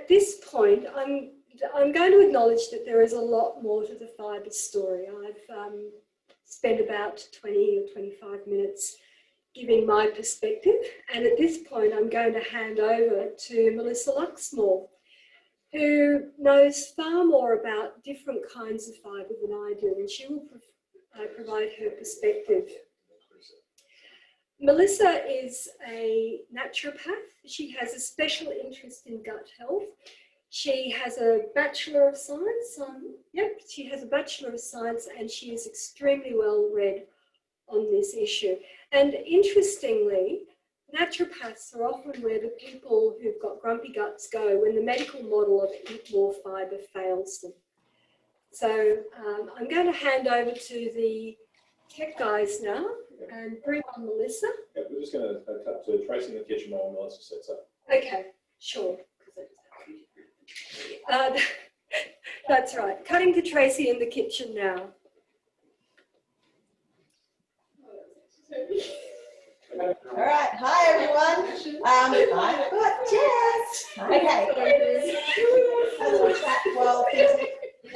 this point, I'm going to acknowledge that there is a lot more to the fibre story. I've spent about 20 or 25 minutes giving my perspective, and at this point I'm going to hand over to Melissa Luxmoore, who knows far more about different kinds of fibre than I do, and she will provide her perspective. Melissa is a naturopath. She has a special interest in gut health. She has a Bachelor of Science. She has a Bachelor of Science, and she is extremely well read on this issue. And interestingly, naturopaths are often where the people who've got grumpy guts go when the medical model of eat more fibre fails them. So I'm going to hand over to the tech guys now and bring on Melissa. Yeah, we're just going to cut to Tracy in the kitchen while Melissa sets up. Okay, sure. That's right. Cutting to Tracy in the kitchen now. All right, hi everyone. I've got Jess. Okay. A little chat while things are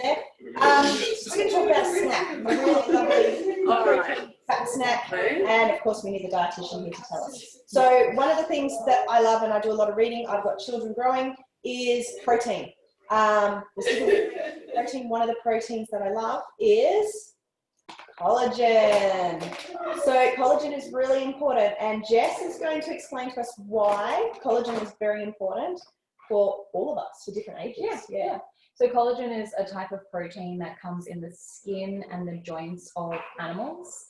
there. We're going to talk about snack. A really lovely fat snack, and of course we need the dietitian here to tell us. So one of the things that I love, and I do a lot of reading, I've got children growing, is protein. Protein. One of the proteins that I love is collagen. So collagen is really important, and Jess is going to explain to us why collagen is very important for all of us, for different ages. Yeah. So collagen is a type of protein that comes in the skin and the joints of animals.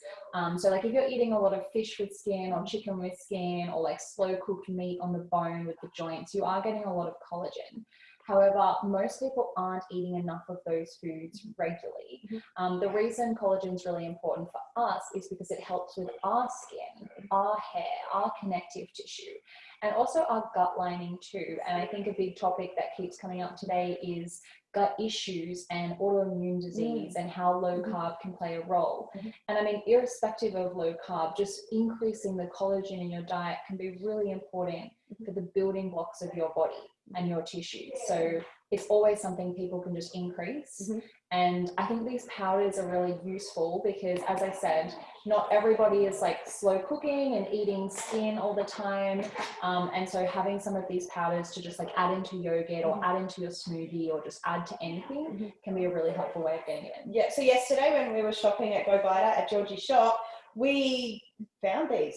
So like if you're eating a lot of fish with skin or chicken with skin or like slow cooked meat on the bone with the joints, you are getting a lot of collagen. However, most people aren't eating enough of those foods regularly. The reason collagen is really important for us is because it helps with our skin, our hair, our connective tissue, and also our gut lining too. And I think a big topic that keeps coming up today is gut issues and autoimmune disease and how low carb can play a role. And I mean, irrespective of low carb, just increasing the collagen in your diet can be really important for the building blocks of your body and your tissues. So it's always something people can just increase. And I think these powders are really useful because, as I said, not everybody is like slow cooking and eating skin all the time. And so having some of these powders to just like add into yogurt or add into your smoothie or just add to anything can be a really helpful way of getting it in. Yeah, so yesterday when we were shopping at Go Biter at Georgie's shop, we found these.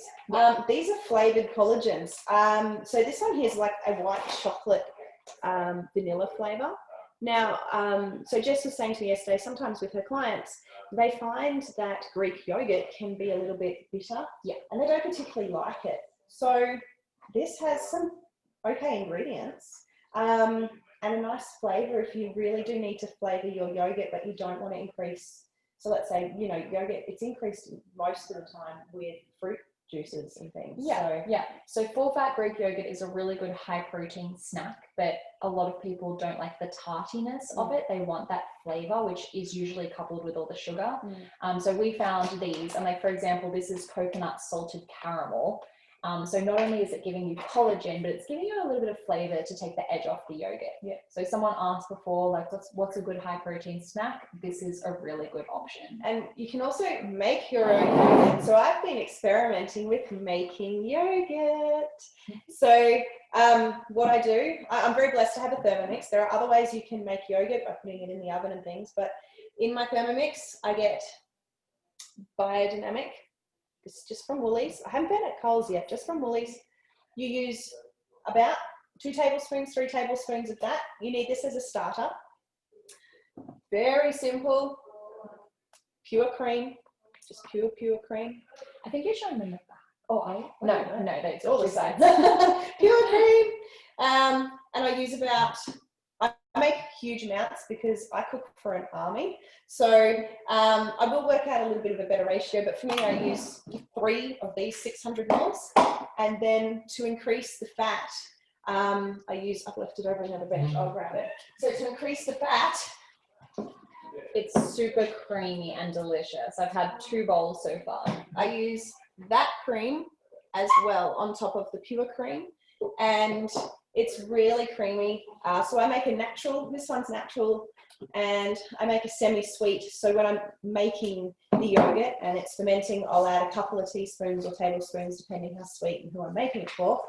These are flavored collagens. So this one here is like a white chocolate vanilla flavor. Now, so Jess was saying to me yesterday, sometimes with her clients, they find that Greek yogurt can be a little bit bitter, and they don't particularly like it. So this has some okay ingredients and a nice flavor if you really do need to flavor your yogurt, but you don't want to increase. So let's say, you know, yogurt, it's increased most of the time with fruit juices and things. So full fat Greek yogurt is a really good high protein snack, but a lot of people don't like the tartiness of it. They want that flavor, which is usually coupled with all the sugar. So we found these, and like, for example, this is coconut salted caramel. So not only is it giving you collagen, but it's giving you a little bit of flavor to take the edge off the yogurt. So someone asked before, like, what's a good high protein snack? This is a really good option. And you can also make your own yogurt. So I've been experimenting with making yogurt. So what I do, I'm very blessed to have a Thermomix. There are other ways you can make yogurt by putting it in the oven and things, but in my Thermomix, I get biodynamic. It's just from Woolies. I haven't been at Coles yet, just from Woolies. You use about 2 tablespoons, 3 tablespoons of that. You need this as a starter. Very simple, pure cream, just pure cream. I think you're showing them the back. Oh, are you? No, that's all the sides. Pure cream. And I use about, I make huge amounts because I cook for an army. So I will work out a little bit of a better ratio, but for me, I use 3 of these 600 mils. And then to increase the fat, I've left it over another bench, I'll grab it. So to increase the fat, it's super creamy and delicious. I've had 2 bowls so far. I use that cream as well on top of the pure cream. And It's really creamy. So I make a natural, this one's natural, and I make a semi-sweet. So when I'm making the yogurt and it's fermenting, I'll add a couple of teaspoons or tablespoons, depending how sweet and who I'm making it for.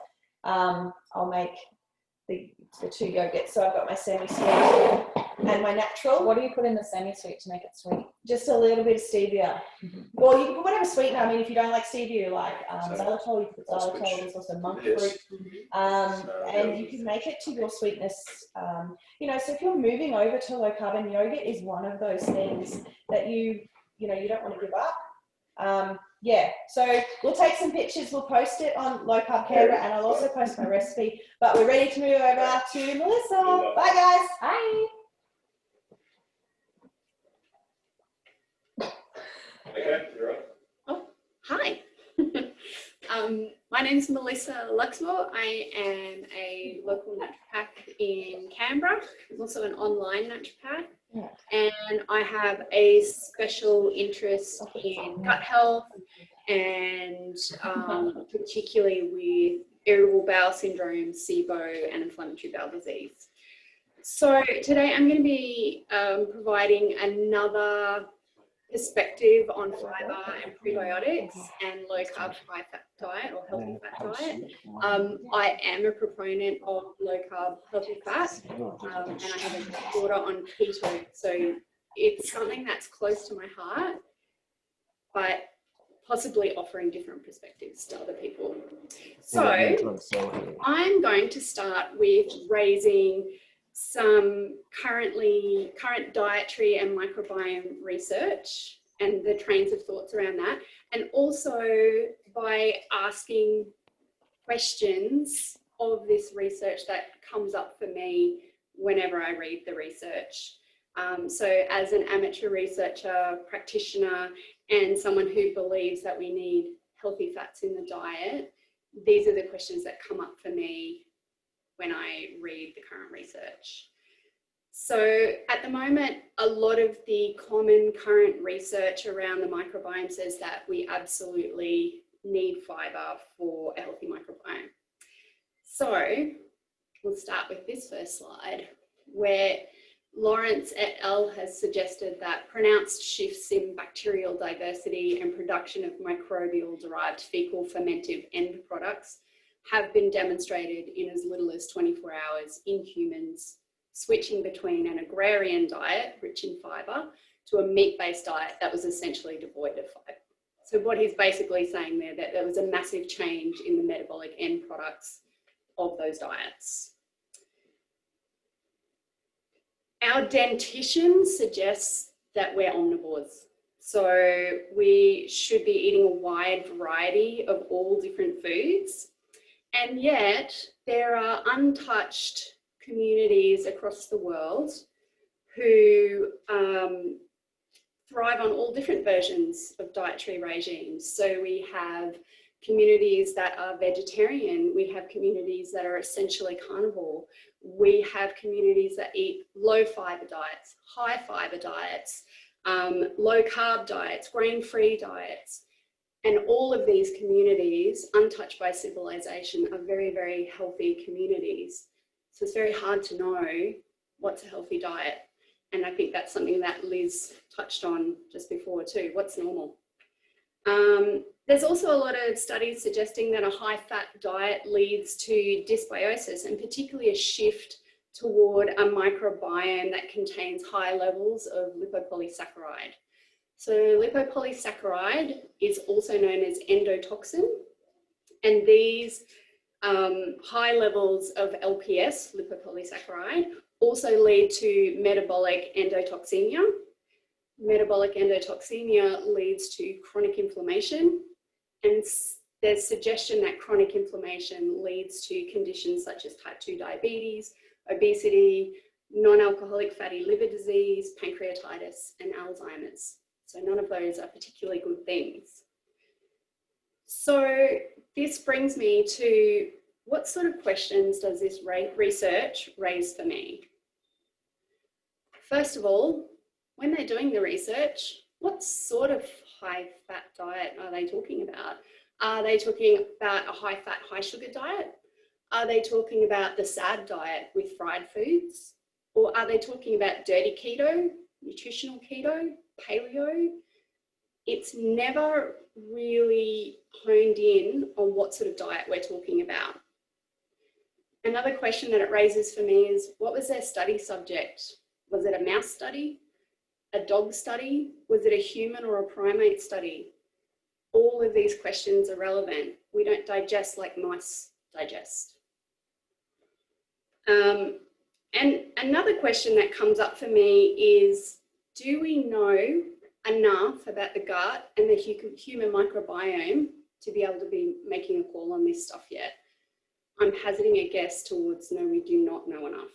I'll make the two yogurts. So I've got my semi-sweet and my natural. What do you put in the semi-sweet to make it sweet? Just a little bit of stevia. Or you can put whatever sweetener. I mean, if you don't like stevia, you like xylitol, you can put xylitol. There's also monk fruit. And you can make it to your sweetness. You know, so if you're moving over to low carb, and yogurt is one of those things that you don't want to give up. Yeah, so we'll take some pictures, we'll post it on Low Carb Canberra, and I'll also post my recipe. But we're ready to move over to Melissa. Bye, guys. Hi. Okay, you're right. Oh, hi. My name is Melissa Luxmoore. I am a local naturopath in Canberra. I'm also an online naturopath. Yeah. And I have a special interest in gut health and particularly with irritable bowel syndrome, SIBO, and inflammatory bowel disease. So today I'm going to be providing another perspective on fiber and prebiotics and low carb high fat diet or healthy fat diet. I am a proponent of low carb healthy fat and I have a daughter on keto, so it's something that's close to my heart, but possibly offering different perspectives to other people. So I'm going to start with raising some current dietary and microbiome research and the trains of thoughts around that, and also by asking questions of this research that comes up for me whenever I read the research. So as an amateur researcher, practitioner, and someone who believes that we need healthy fats in the diet, these are the questions that come up for me when I read the current research. So at the moment, a lot of the common current research around the microbiome says that we absolutely need fiber for a healthy microbiome. So we'll start with this first slide, where Lawrence et al. Has suggested that pronounced shifts in bacterial diversity and production of microbial-derived fecal fermentive end products have been demonstrated in as little as 24 hours in humans, switching between an agrarian diet rich in fiber to a meat-based diet that was essentially devoid of fiber. So what he's basically saying there, that there was a massive change in the metabolic end products of those diets. Our dentition suggests that we're omnivores. So we should be eating a wide variety of all different foods. And yet there are untouched communities across the world who thrive on all different versions of dietary regimes. So we have communities that are vegetarian, we have communities that are essentially carnivore, we have communities that eat low fiber diets, high fiber diets, low carb diets, grain-free diets. And all of these communities, untouched by civilization, are very, very healthy communities. So it's very hard to know what's a healthy diet. And I think that's something that Liz touched on just before too. What's normal? There's also a lot of studies suggesting that a high-fat diet leads to dysbiosis, and particularly a shift toward a microbiome that contains high levels of lipopolysaccharide. So lipopolysaccharide is also known as endotoxin, and these high levels of LPS, lipopolysaccharide, also lead to metabolic endotoxemia. Metabolic endotoxemia leads to chronic inflammation, and there's suggestion that chronic inflammation leads to conditions such as type 2 diabetes, obesity, non-alcoholic fatty liver disease, pancreatitis, and Alzheimer's. So none of those are particularly good things. So this brings me to, what sort of questions does this research raise for me? First of all, when they're doing the research, what sort of high-fat diet are they talking about? Are they talking about a high-fat, high-sugar diet? Are they talking about the SAD diet with fried foods? Or are they talking about dirty keto, nutritional keto, paleo? It's never really honed in on what sort of diet we're talking about. Another question that it raises for me is, what was their study subject? Was it a mouse study, a dog study? Was it a human or a primate study? All of these questions are relevant. We don't digest like mice digest. And another question that comes up for me is, do we know enough about the gut and the human microbiome to be able to be making a call on this stuff yet? I'm hazarding a guess towards no, we do not know enough.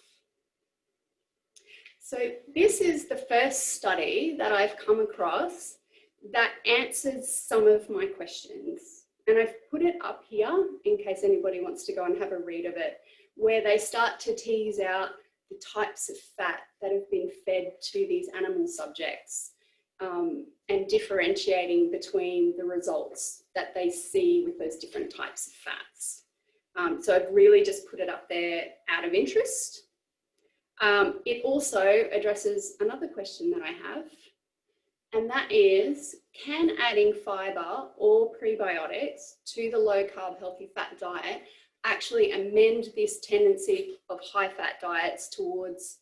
So this is the first study that I've come across that answers some of my questions. And I've put it up here in case anybody wants to go and have a read of it, where they start to tease out the types of fat that have been fed to these animal subjects, and differentiating between the results that they see with those different types of fats. So I've really just put it up there out of interest. It also addresses another question that I have, and that is, can adding fibre or prebiotics to the low carb healthy fat diet actually amend this tendency of high fat diets towards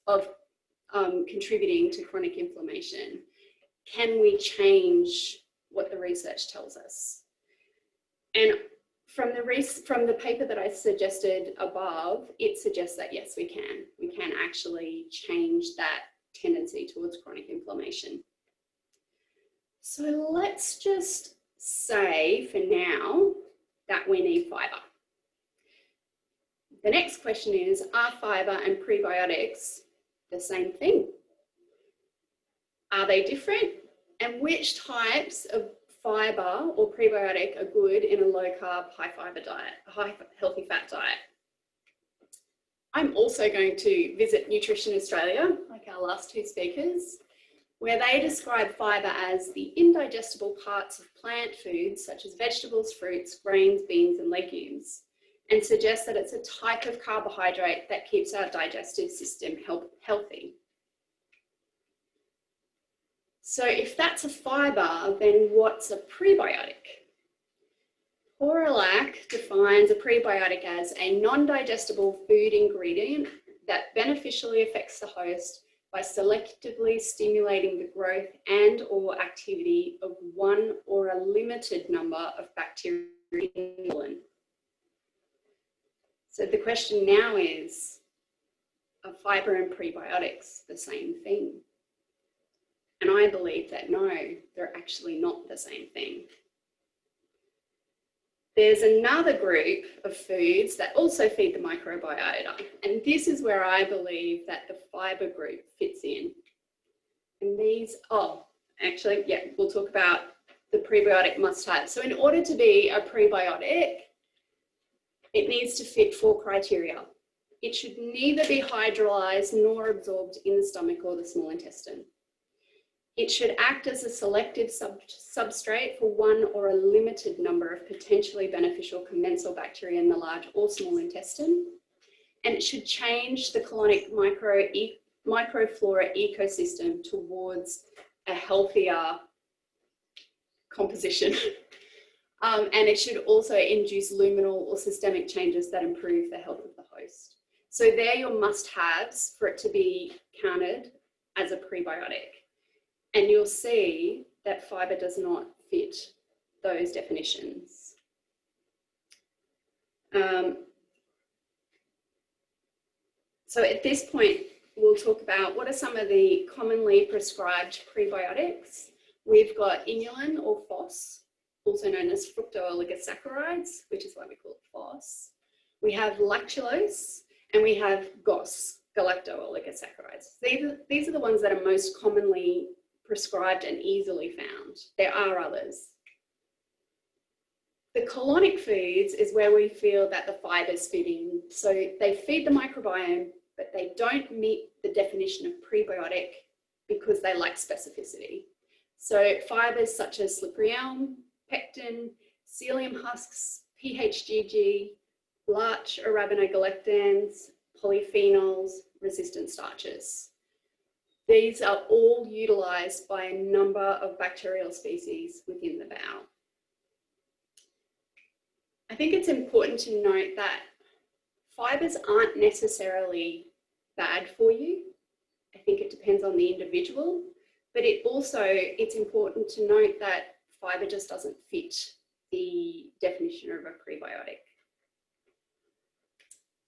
contributing to chronic inflammation? Can we change what the research tells us? And from the paper that I suggested above, it suggests that yes, we can. We can actually change that tendency towards chronic inflammation. So let's just say for now that we need fibre. The next question is, are fibre and prebiotics the same thing? Are they different? And which types of fibre or prebiotic are good in a low carb, high fibre diet, a high healthy fat diet? I'm also going to visit Nutrition Australia, like our last two speakers, where they describe fibre as the indigestible parts of plant foods such as vegetables, fruits, grains, beans, and legumes, and suggest that it's a type of carbohydrate that keeps our digestive system healthy. So if that's a fibre, then what's a prebiotic? Horolac defines a prebiotic as a non-digestible food ingredient that beneficially affects the host by selectively stimulating the growth and or activity of one or a limited number of bacteria in the colon. So the question now is, are fibre and prebiotics the same thing? And I believe that no, they're actually not the same thing. There's another group of foods that also feed the microbiota, and this is where I believe that the fibre group fits in. And these, we'll talk about the prebiotic must-have. So in order to be a prebiotic, it needs to fit 4 criteria. It should neither be hydrolyzed nor absorbed in the stomach or the small intestine. It should act as a selective substrate for one or a limited number of potentially beneficial commensal bacteria in the large or small intestine. And it should change the colonic microflora ecosystem towards a healthier composition. And it should also induce luminal or systemic changes that improve the health of the host. So they're your must-haves for it to be counted as a prebiotic. And you'll see that fibre does not fit those definitions. So at this point, we'll talk about what are some of the commonly prescribed prebiotics. We've got inulin or FOS, also known as fructooligosaccharides, which is why we call it FOS. We have lactulose, and we have GOS, galacto-oligosaccharides. These are the ones that are most commonly prescribed and easily found. There are others. The colonic foods is where we feel that the fibres fit in. So they feed the microbiome, but they don't meet the definition of prebiotic because they lack specificity. So fibres such as slippery elm, pectin, psyllium husks, PHGG, larch arabinogalactans, polyphenols, resistant starches. These are all utilised by a number of bacterial species within the bowel. I think it's important to note that fibres aren't necessarily bad for you. I think it depends on the individual, but it's important to note that fibre just doesn't fit the definition of a prebiotic.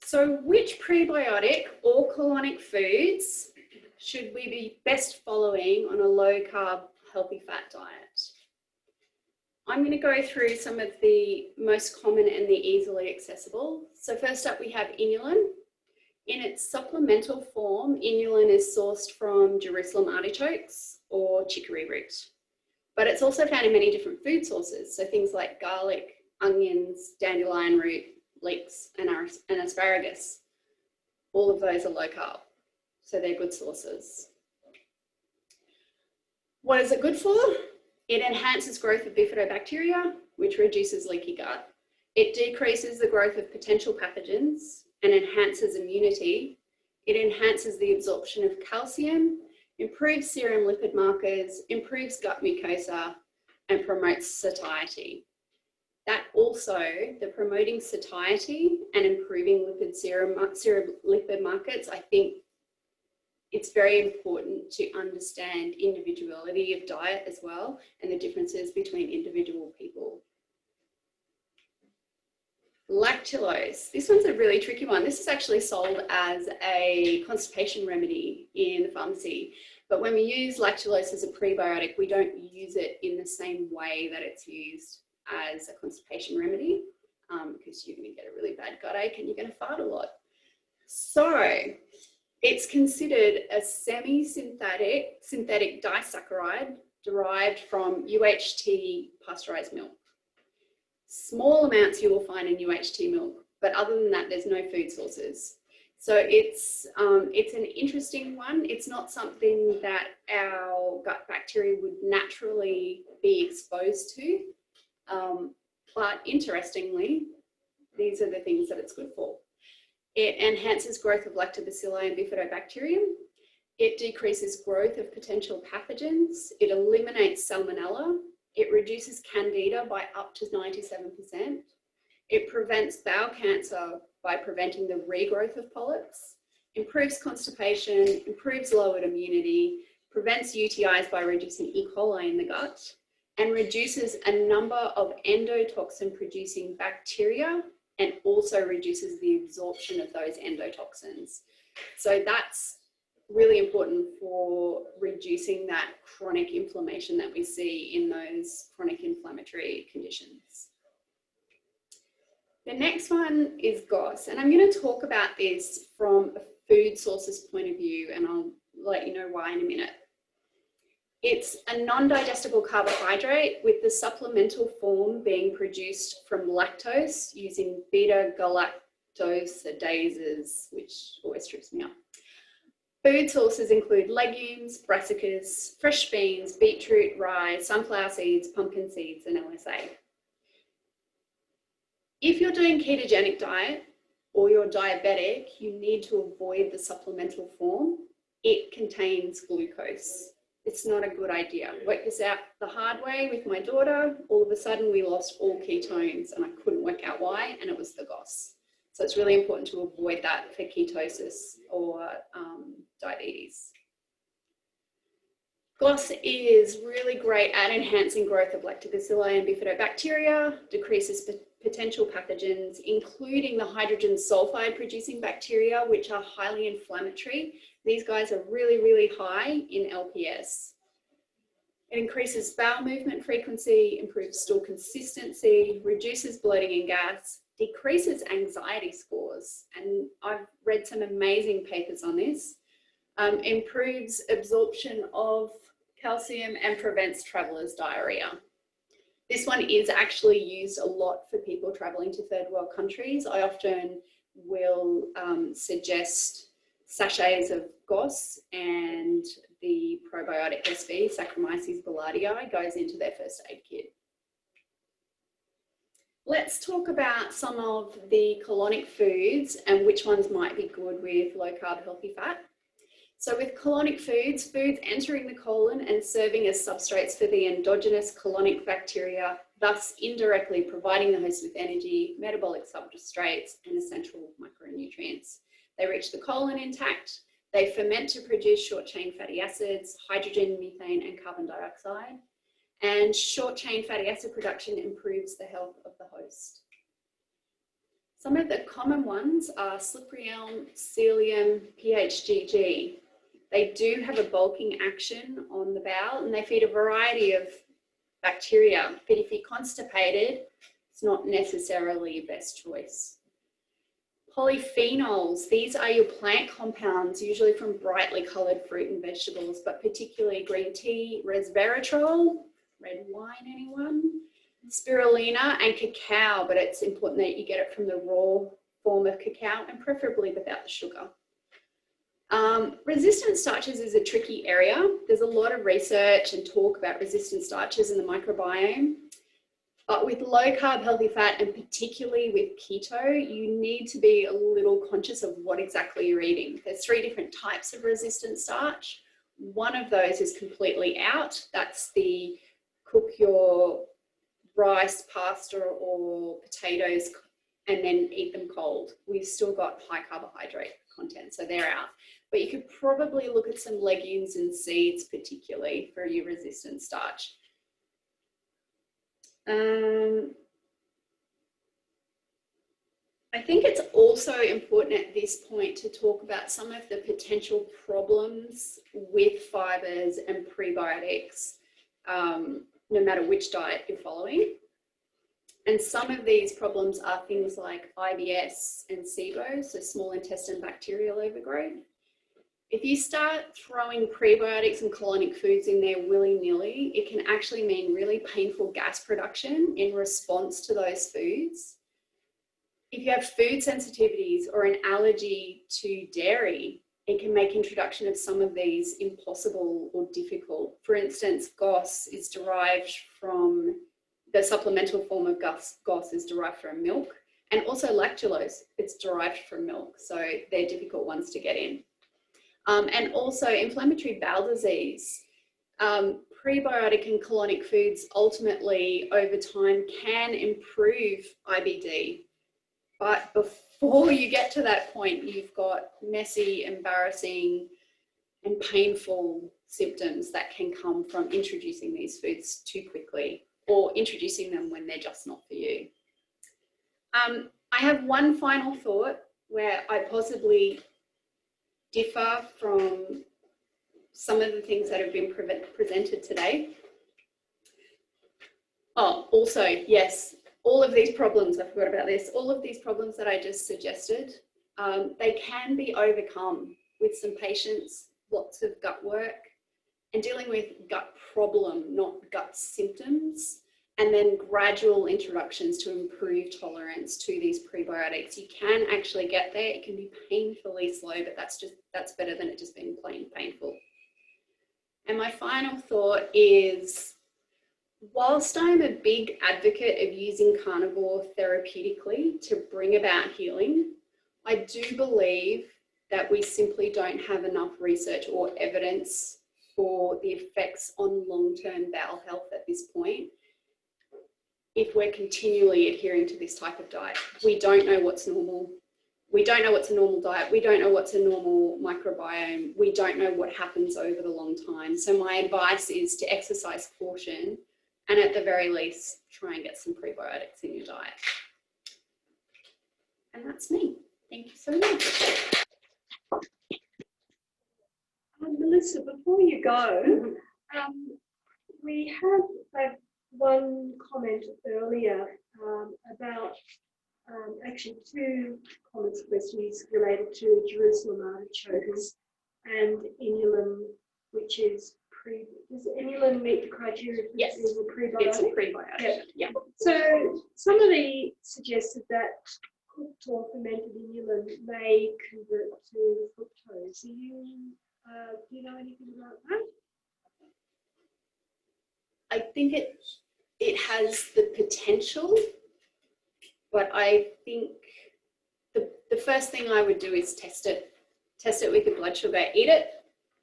So which prebiotic or colonic foods should we be best following on a low carb, healthy fat diet? I'm going to go through some of the most common and the easily accessible. So first up, we have inulin. In its supplemental form, inulin is sourced from Jerusalem artichokes or chicory root, but it's also found in many different food sources. So things like garlic, onions, dandelion root, leeks, and asparagus. All of those are low carb, so they're good sources. What is it good for? It enhances growth of bifidobacteria, which reduces leaky gut. It decreases the growth of potential pathogens and enhances immunity. It enhances the absorption of calcium, improves serum lipid markers, improves gut mucosa, and promotes satiety. That also, the promoting satiety and improving serum lipid markers, I think it's very important to understand individuality of diet as well and the differences between individual people. Lactulose. This one's a really tricky one. This is actually sold as a constipation remedy in the pharmacy. But when we use lactulose as a prebiotic, we don't use it in the same way that it's used as a constipation remedy, because you're going to get a really bad gut ache and you're going to fart a lot. So it's considered a synthetic disaccharide derived from UHT pasteurized milk. Small amounts you will find in UHT milk, but other than that, there's no food sources. So it's an interesting one. It's not something that our gut bacteria would naturally be exposed to. But interestingly, these are the things that it's good for. It enhances growth of lactobacilli and bifidobacterium. It decreases growth of potential pathogens. It eliminates salmonella. It reduces candida by up to 97%. It prevents bowel cancer by preventing the regrowth of polyps, improves constipation, improves lowered immunity, prevents UTIs by reducing E. coli in the gut, and reduces a number of endotoxin-producing bacteria and also reduces the absorption of those endotoxins. So that's really important for reducing that chronic inflammation that we see in those chronic inflammatory conditions. The next one is GOS, and I'm going to talk about this from a food sources point of view, and I'll let you know why in a minute. It's a non-digestible carbohydrate with the supplemental form being produced from lactose using beta-galactosidases, which always trips me up. Food sources include legumes, brassicas, fresh beans, beetroot, rye, sunflower seeds, pumpkin seeds, and LSA. If you're doing ketogenic diet or you're diabetic, you need to avoid the supplemental form. It contains glucose. It's not a good idea. Worked this out the hard way with my daughter. All of a sudden we lost all ketones and I couldn't work out why, and it was the GOS. So it's really important to avoid that for ketosis or diabetes. GOS is really great at enhancing growth of lactobacilli and bifidobacteria, decreases potential pathogens, including the hydrogen sulfide producing bacteria, which are highly inflammatory. These guys are really, really high in LPS. It increases bowel movement frequency, improves stool consistency, reduces bloating and gas, decreases anxiety scores, and I've read some amazing papers on this, improves absorption of calcium and prevents traveller's diarrhea. This one is actually used a lot for people travelling to third world countries. I often will suggest sachets of GOS, and the probiotic SV, Saccharomyces boulardii, goes into their first aid kit. Let's talk about some of the colonic foods and which ones might be good with low carb healthy fat. So with colonic foods, foods entering the colon and serving as substrates for the endogenous colonic bacteria, thus indirectly providing the host with energy, metabolic substrates, and essential micronutrients. They reach the colon intact. They ferment to produce short-chain fatty acids, hydrogen, methane, and carbon dioxide. And short-chain fatty acid production improves the health of the host. Some of the common ones are slippery elm, psyllium, PHGG. They do have a bulking action on the bowel and they feed a variety of bacteria, but if you're constipated, it's not necessarily your best choice. Polyphenols, these are your plant compounds, usually from brightly coloured fruit and vegetables, but particularly green tea, resveratrol, red wine, anyone? Spirulina and cacao, but it's important that you get it from the raw form of cacao and preferably without the sugar. Resistant starches is a tricky area. There's a lot of research and talk about resistant starches in the microbiome, but with low carb healthy fat and particularly with keto, you need to be a little conscious of what exactly you're eating. There's 3 different types of resistant starch. One of those is completely out. That's the cook your rice, pasta or potatoes and then eat them cold. We've still got high carbohydrate content, so they're out. But you could probably look at some legumes and seeds particularly for your resistant starch. I think it's also important at this point to talk about some of the potential problems with fibers and prebiotics, no matter which diet you're following. And some of these problems are things like IBS and SIBO, so small intestine bacterial overgrowth. If you start throwing prebiotics and colonic foods in there willy-nilly, it can actually mean really painful gas production in response to those foods. If you have food sensitivities or an allergy to dairy, it can make introduction of some of these impossible or difficult. For instance, GOS is derived from, the supplemental form of GOS is derived from milk, and also lactulose, it's derived from milk, so they're difficult ones to get in. And also inflammatory bowel disease. Prebiotic and colonic foods ultimately over time can improve IBD. But before you get to that point, you've got messy, embarrassing, and painful symptoms that can come from introducing these foods too quickly or introducing them when they're just not for you. I have one final thought where I possibly differ from some of the things that have been presented today. Oh, also, yes, all of these problems, I forgot about this, all of these problems that I just suggested, they can be overcome with some patience, lots of gut work, and dealing with gut problem, not gut symptoms, and then gradual introductions to improve tolerance to these prebiotics. You can actually get there. It can be painfully slow, but that's better than it just being plain painful. And my final thought is, whilst I'm a big advocate of using carnivore therapeutically to bring about healing, I do believe that we simply don't have enough research or evidence for the effects on long-term bowel health at this point. If we're continually adhering to this type of diet, we don't know what's normal. We don't know what's a normal diet. We don't know what's a normal microbiome. We don't know what happens over the long time. So my advice is to exercise caution and at the very least, try and get some prebiotics in your diet. And that's me. Thank you so much. Melissa, before you go, we have one comment earlier about actually 2 comments, questions related to Jerusalem artichokes and inulin, which is does inulin meet the criteria for yes, prebiotic? It's a prebiotic. Yeah. So somebody suggested that cooked or fermented inulin may convert to fructose. Do you know anything about that? I think it has the potential. But I think the first thing I would do is test it. Test it with your blood sugar. Eat it.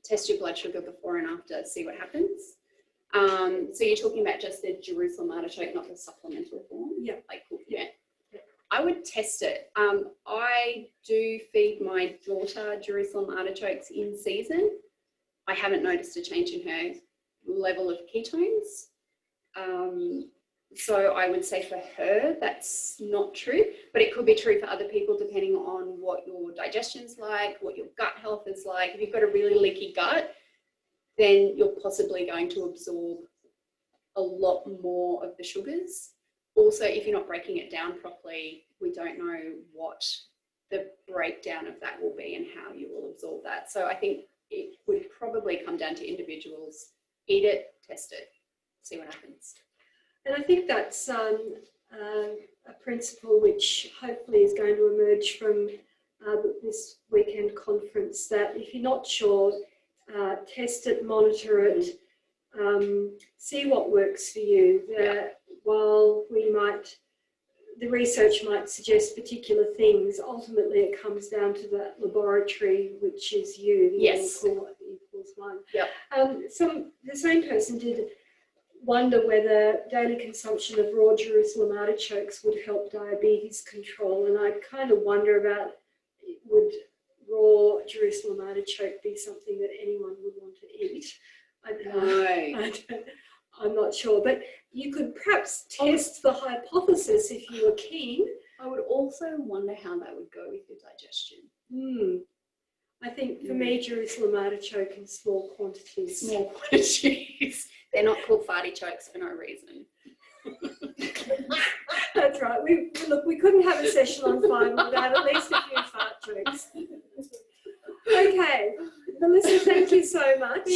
Test your blood sugar before and after. See what happens. So you're talking about just the Jerusalem artichoke, not the supplemental form? Yeah. Like cooking it. I would test it. I do feed my daughter Jerusalem artichokes in season. I haven't noticed a change in her level of ketones. So I would say for her, that's not true, but it could be true for other people depending on what your digestion's like, what your gut health is like. If you've got a really leaky gut, then you're possibly going to absorb a lot more of the sugars. Also, if you're not breaking it down properly, we don't know what the breakdown of that will be and how you will absorb that. So I think it would probably come down to individuals. Eat it, test it, see what happens. And I think that's a principle which hopefully is going to emerge from this weekend conference, that if you're not sure, test it, monitor it, see what works for you. While the research might suggest particular things, ultimately it comes down to that laboratory, which is you, the Yes. equals one. Yep. The same person did wonder whether daily consumption of raw Jerusalem artichokes would help diabetes control, and I kind of wonder about, would raw Jerusalem artichoke be something that anyone would want to eat? I'm not sure, but you could perhaps test the hypothesis if you were keen. I would also wonder how that would go with your digestion. I think for me, Jerusalem artichoke in small quantities. Small quantities. They're not called farty chokes for no reason. That's right. We couldn't have a session on 5 without at least a few fart jokes. Okay, Melissa, thank you so much.